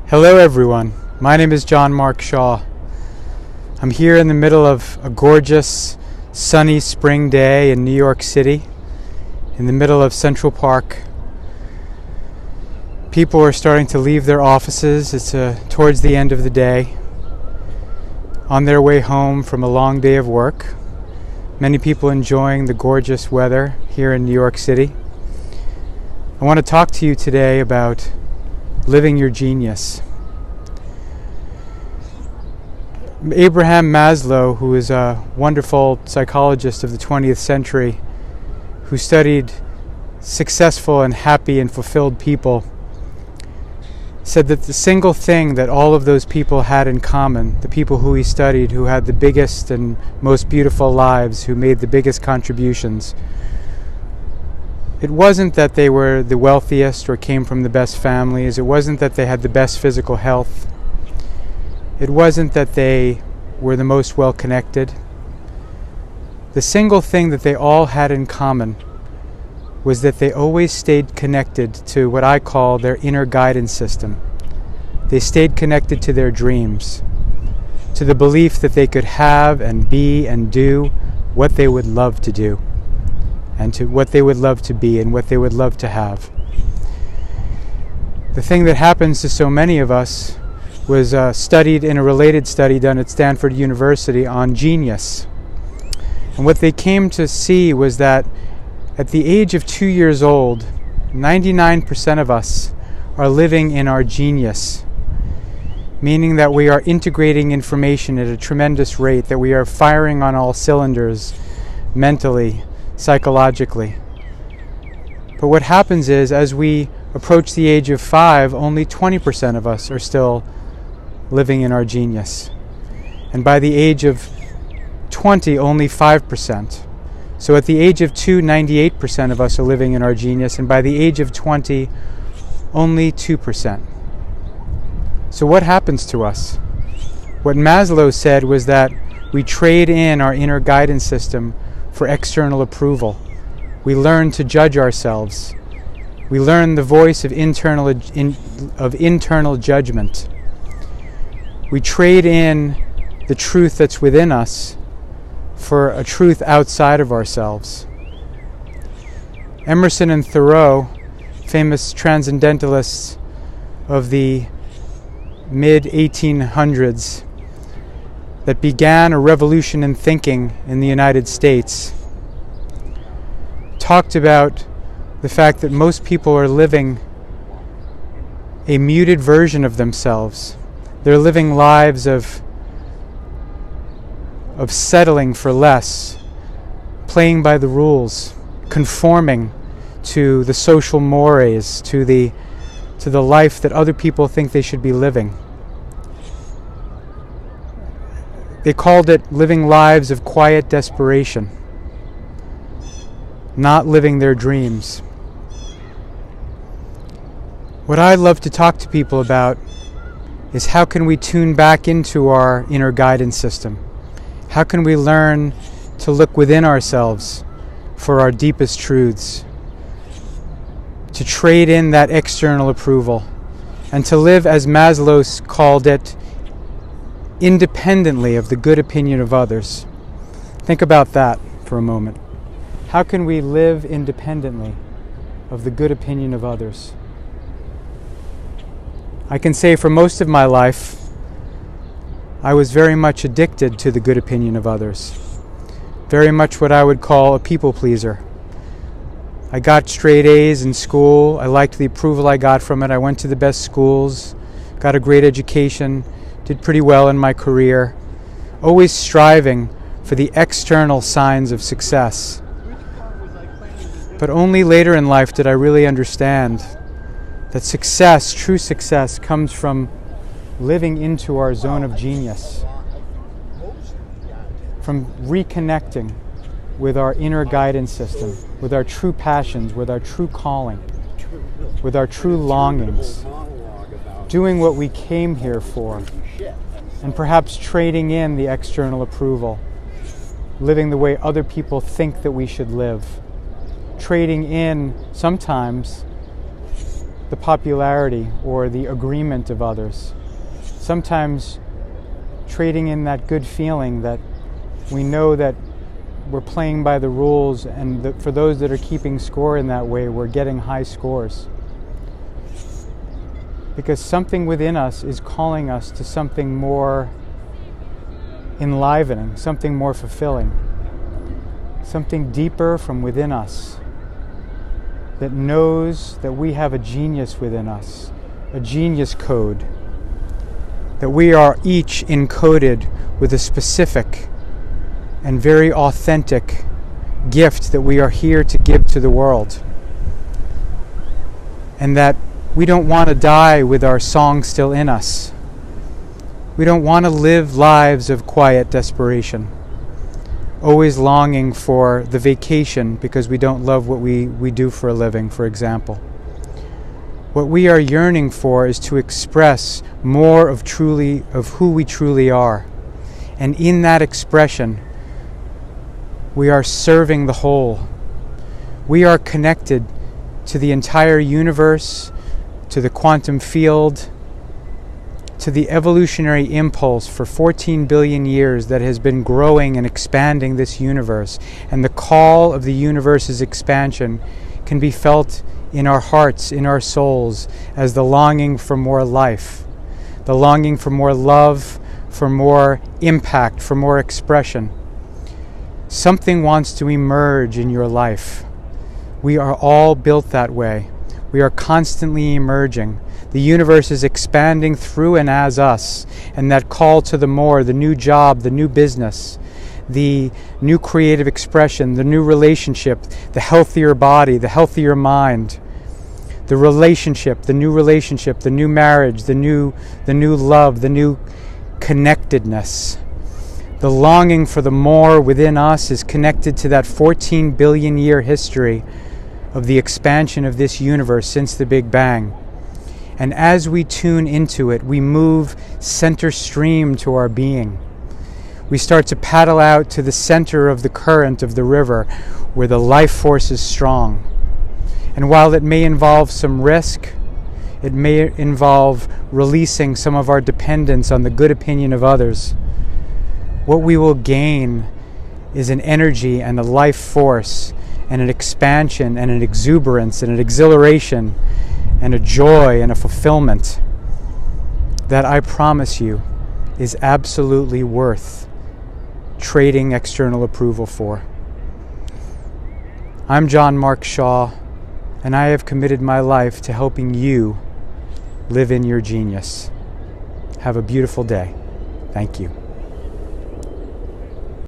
Hello everyone, my name is John Mark Shaw. I'm here in the middle of a gorgeous sunny spring day in New York City, in the middle of Central Park. People are starting to leave their offices. It's towards the end of the day, on their way home from a long day of work. Many people enjoying the gorgeous weather here in New York City. I want to talk to you today about living your genius. Abraham Maslow, who is a wonderful psychologist of the 20th century, who studied successful and happy and fulfilled people, said that the single thing that all of those people had in common, the people who he studied, who had the biggest and most beautiful lives, who made the biggest contributions, it wasn't that they were the wealthiest or came from the best families. It wasn't that they had the best physical health. It wasn't that they were the most well-connected. The single thing that they all had in common was that they always stayed connected to what I call their inner guidance system. They stayed connected to their dreams, to the belief that they could have and be and do what they would love to do, and to what they would love to be and what they would love to have. The thing that happens to so many of us was studied in a related study done at Stanford University on genius. And what they came to see was that at the age of 2 years old, 99% of us are living in our genius, meaning that we are integrating information at a tremendous rate, that we are firing on all cylinders mentally, psychologically. But what happens is, as we approach the age of 5, only 20% of us are still living in our genius. And by the age of 20, only 5%. So at the age of 2, 98% of us are living in our genius, and by the age of 20, only 2%. So what happens to us? What Maslow said was that we trade in our inner guidance system for external approval. We learn to judge ourselves. We learn the voice of internal judgment. We trade in the truth that's within us for a truth outside of ourselves. Emerson and Thoreau, famous transcendentalists of the mid-1800s, that began a revolution in thinking in the United States, talked about the fact that most people are living a muted version of themselves. They're living lives of settling for less, playing by the rules, conforming to the social mores, to the life that other people think they should be living. They called it living lives of quiet desperation, not living their dreams. What I love to talk to people about is how can we tune back into our inner guidance system? How can we learn to look within ourselves for our deepest truths? To trade in that external approval and to live, as Maslow called it, independently of the good opinion of others. Think about that for a moment. How can we live independently of the good opinion of others? I can say for most of my life, I was very much addicted to the good opinion of others. Very much what I would call a people pleaser. I got straight A's in school. I liked the approval I got from it. I went to the best schools, got a great education, did pretty well in my career, always striving for the external signs of success. But only later in life did I really understand that success, true success, comes from living into our zone of genius, from reconnecting with our inner guidance system, with our true passions, with our true calling, with our true longings, doing what we came here for, and perhaps trading in the external approval, living the way other people think that we should live, trading in sometimes the popularity or the agreement of others. Sometimes trading in that good feeling that we know that we're playing by the rules, and that for those that are keeping score in that way, we're getting high scores. Because something within us is calling us to something more enlivening, something more fulfilling, something deeper from within us that knows that we have a genius within us, a genius code, that we are each encoded with a specific and very authentic gift that we are here to give to the world. And that we don't want to die with our song still in us. We don't want to live lives of quiet desperation, always longing for the vacation because we don't love what we do for a living, for example. What we are yearning for is to express more of who we truly are. And in that expression, we are serving the whole. We are connected to the entire universe, to the quantum field, to the evolutionary impulse for 14 billion years that has been growing and expanding this universe. And the call of the universe's expansion can be felt in our hearts, in our souls, as the longing for more life, the longing for more love, for more impact, for more expression. Something wants to emerge in your life. We are all built that way. We are constantly emerging. The universe is expanding through and as us, and that call to the more, the new job, the new business, the new creative expression, the new relationship, the healthier body, the healthier mind, the relationship, the new marriage, the new love, the new connectedness. The longing for the more within us is connected to that 14 billion year history of the expansion of this universe since the Big Bang. And as we tune into it, we move center stream to our being. We start to paddle out to the center of the current of the river where the life force is strong. And while it may involve some risk, it may involve releasing some of our dependence on the good opinion of others, what we will gain is an energy and a life force and an expansion and an exuberance and an exhilaration and a joy and a fulfillment that I promise you is absolutely worth trading external approval for. I'm John Mark Shaw, and I have committed my life to helping you live in your genius. Have a beautiful day. Thank you.